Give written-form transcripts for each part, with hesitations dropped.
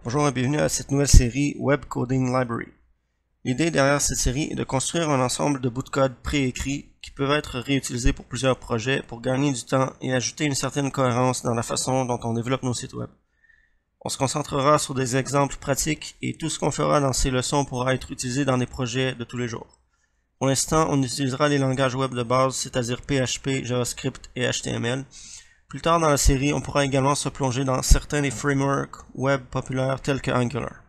Bonjour et bienvenue à cette nouvelle série Web Coding Library. L'idée derrière cette série est de construire un ensemble de bouts de code préécrits qui peuvent être réutilisés pour plusieurs projets pour gagner du temps et ajouter une certaine cohérence dans la façon dont on développe nos sites web. On se concentrera sur des exemples pratiques et tout ce qu'on fera dans ces leçons pourra être utilisé dans des projets de tous les jours. Pour l'instant, on utilisera les langages web de base, c'est-à-dire PHP, JavaScript et HTML. Plus tard dans la série, on pourra également se plonger dans certains des frameworks web populaires tels que Angular.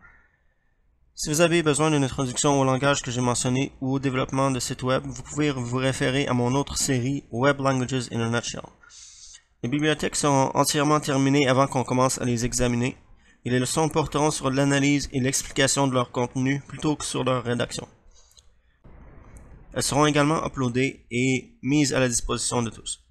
Si vous avez besoin d'une introduction au langage que j'ai mentionné ou au développement de sites web, vous pouvez vous référer à mon autre série Web Languages in a Nutshell. Les bibliothèques seront entièrement terminées avant qu'on commence à les examiner, et les leçons porteront sur l'analyse et l'explication de leur contenu plutôt que sur leur rédaction. Elles seront également uploadées et mises à la disposition de tous.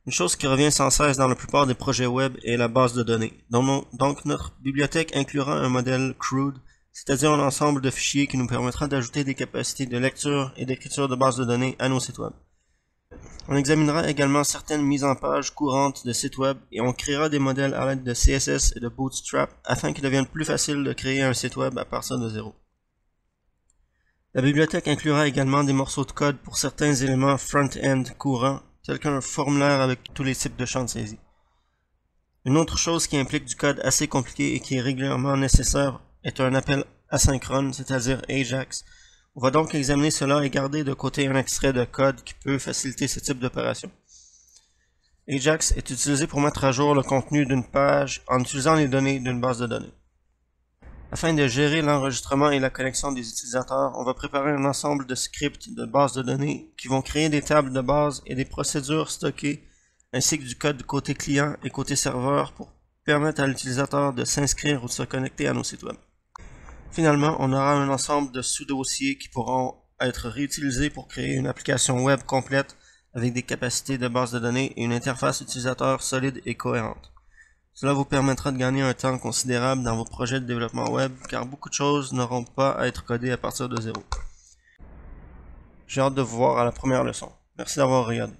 Une chose qui revient sans cesse dans la plupart des projets web est la base de données. Donc notre bibliothèque inclura un modèle CRUD, c'est-à-dire un ensemble de fichiers qui nous permettra d'ajouter des capacités de lecture et d'écriture de bases de données à nos sites web. On examinera également certaines mises en page courantes de sites web et on créera des modèles à l'aide de CSS et de Bootstrap afin qu'il devienne plus facile de créer un site web à partir de zéro. La bibliothèque inclura également des morceaux de code pour certains éléments front-end courants, tels qu'un formulaire avec tous les types de champs de saisie. Une autre chose qui implique du code assez compliqué et qui est régulièrement nécessaire est un appel asynchrone, c'est-à-dire AJAX. On va donc examiner cela et garder de côté un extrait de code qui peut faciliter ce type d'opération. AJAX est utilisé pour mettre à jour le contenu d'une page en utilisant les données d'une base de données. Afin de gérer l'enregistrement et la connexion des utilisateurs, on va préparer un ensemble de scripts de bases de données qui vont créer des tables de base et des procédures stockées, ainsi que du code côté client et côté serveur pour permettre à l'utilisateur de s'inscrire ou de se connecter à nos sites web. Finalement, on aura un ensemble de sous-dossiers qui pourront être réutilisés pour créer une application web complète avec des capacités de base de données et une interface utilisateur solide et cohérente. Cela vous permettra de gagner un temps considérable dans vos projets de développement web, car beaucoup de choses n'auront pas à être codées à partir de zéro. J'ai hâte de vous voir à la première leçon. Merci d'avoir regardé.